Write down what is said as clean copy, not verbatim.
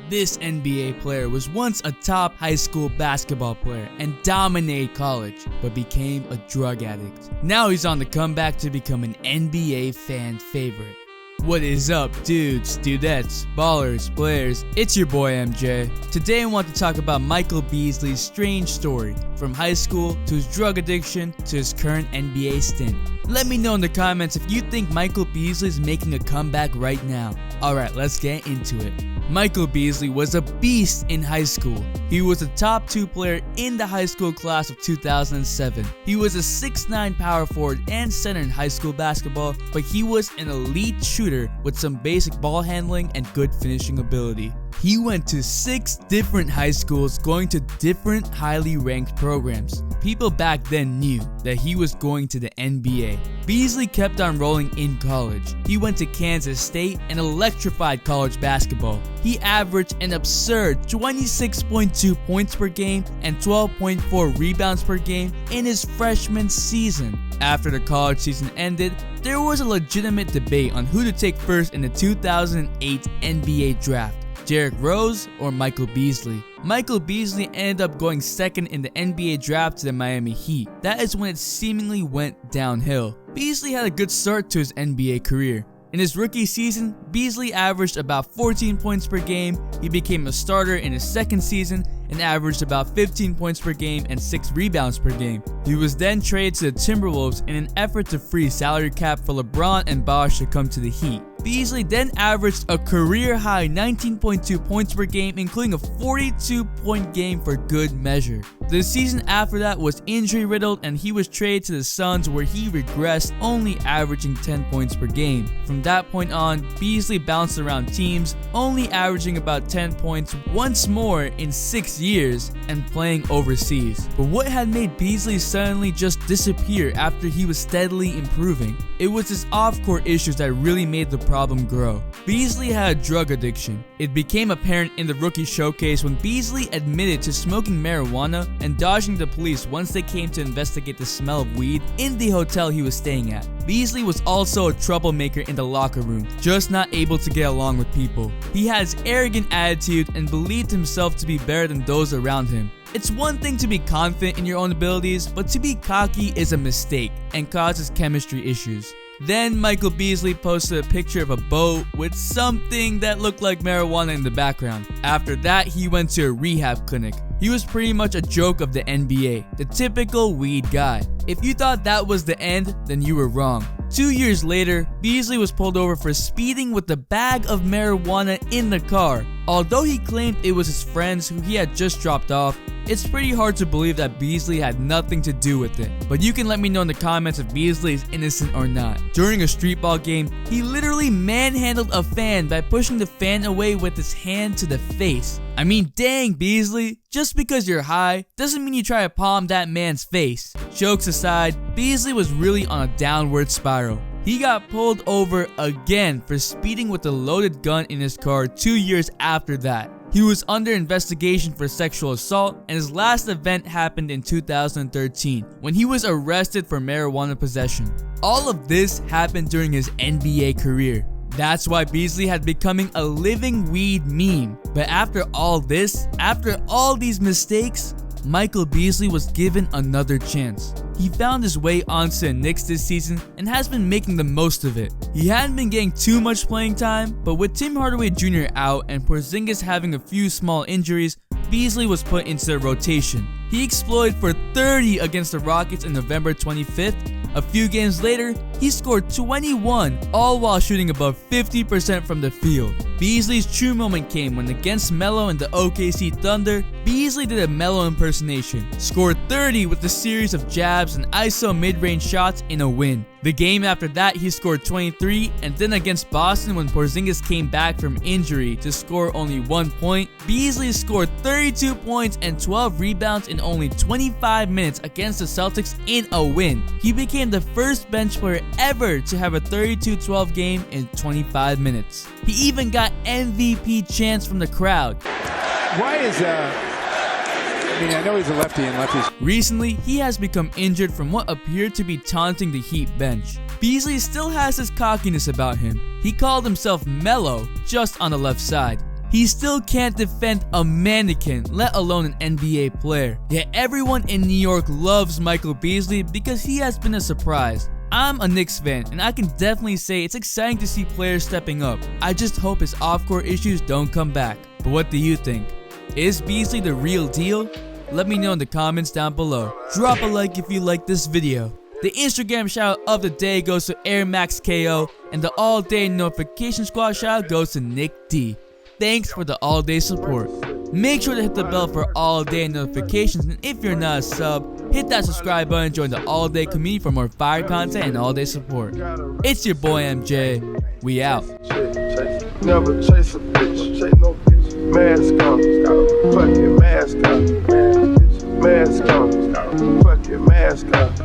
This NBA player was once a top high school basketball player and dominated college, but became a drug addict. Now he's on the comeback to become an NBA fan favorite. What is up, dudes, dudettes, ballers, players? It's your boy MJ. Today I want to talk about Michael Beasley's strange story, from high school to his drug addiction to his current NBA stint. Let me know in the comments if you think Michael Beasley is making a comeback right now. Alright, let's get into it. Michael Beasley was a beast in high school. He was a top 2 player in the high school class of 2007. He was a 6'9" power forward and center in high school basketball, but he was an elite shooter with some basic ball handling and good finishing ability. He went to 6 different high schools, going to different highly ranked programs. People back then knew that he was going to the NBA. Beasley kept on rolling in college. He went to Kansas State and electrified college basketball. He averaged an absurd 26.2 points per game and 12.4 rebounds per game in his freshman season. After the college season ended, there was a legitimate debate on who to take first in the 2008 NBA draft. Derrick Rose or Michael Beasley. Michael Beasley ended up going second in the NBA draft to the Miami Heat. That is when it seemingly went downhill. Beasley had a good start to his NBA career. In his rookie season, Beasley averaged about 14 points per game. He became a starter in his second season and averaged about 15 points per game and 6 rebounds per game. He was then traded to the Timberwolves in an effort to free salary cap for LeBron and Bosh to come to the Heat. Beasley then averaged a career-high 19.2 points per game, including a 42-point game for good measure. The season after that was injury-riddled and he was traded to the Suns, where he regressed, only averaging 10 points per game. From that point on, Beasley bounced around teams, only averaging about 10 points once more in 6 years and playing overseas. But what had made Beasley suddenly just disappear after he was steadily improving? It was his off-court issues that really made the problem grow. Beasley had a drug addiction. It became apparent in the rookie showcase when Beasley admitted to smoking marijuana and dodging the police once they came to investigate the smell of weed in the hotel he was staying at. Beasley was also a troublemaker in the locker room, just not able to get along with people. He had his arrogant attitude and believed himself to be better than those around him. It's one thing to be confident in your own abilities, but to be cocky is a mistake and causes chemistry issues. Then Michael Beasley posted a picture of a boat with something that looked like marijuana in the background. After that, he went to a rehab clinic. He was pretty much a joke of the NBA, the typical weed guy. If you thought that was the end, then you were wrong. 2 years later, Beasley was pulled over for speeding with a bag of marijuana in the car. Although he claimed it was his friends who he had just dropped off, it's pretty hard to believe that Beasley had nothing to do with it. But you can let me know in the comments if Beasley is innocent or not. During a street ball game, he literally manhandled a fan by pushing the fan away with his hand to the face. I mean, dang, Beasley. Just because you're high doesn't mean you try to palm that man's face. Jokes aside, Beasley was really on a downward spiral. He got pulled over again for speeding with a loaded gun in his car 2 years after that. He was under investigation for sexual assault, and his last event happened in 2013 when he was arrested for marijuana possession. All of this happened during his NBA career. That's why Beasley had becoming a living weed meme. But after all this, after all these mistakes, Michael Beasley was given another chance. He found his way onto the Knicks this season and has been making the most of it. He hadn't been getting too much playing time, but with Tim Hardaway Jr. out and Porzingis having a few small injuries, Beasley was put into the rotation. He exploded for 30 against the Rockets on November 25th. A few games later, he scored 21, all while shooting above 50% from the field. Beasley's true moment came when against Melo and the OKC Thunder, Beasley did a Melo impersonation, scored 30 with a series of jabs and ISO mid-range shots in a win. The game after that, he scored 23, and then against Boston when Porzingis came back from injury to score only 1 point, Beasley scored 32 points and 12 rebounds in only 25 minutes against the Celtics in a win. He became the first bench player ever to have a 32-12 game in 25 minutes. He even got MVP chants from the crowd. Why is I know he's a lefty and lefties. Recently, he has become injured from what appeared to be taunting the Heat bench. Beasley still has his cockiness about him. He called himself mellow just on the left side. He still can't defend a mannequin, let alone an NBA player. Yet everyone in New York loves Michael Beasley because he has been a surprise. I'm a Knicks fan, and I can definitely say it's exciting to see players stepping up. I just hope his off-court issues don't come back. But what do you think? Is Beasley the real deal? Let me know in the comments down below. Drop a like if you like this video. The Instagram shout of the day goes to Air Max KO, and the all day notification squad shout goes to Nick D. Thanks for the all day support. Make sure to hit the bell for all day notifications, and if you're not a sub, hit that subscribe button and join the all day community for more fire content and all day support. It's your boy MJ. We out. Never chase a bitch, chase no bitch. Mask on, fucking mask on, mask on, fucking mask on.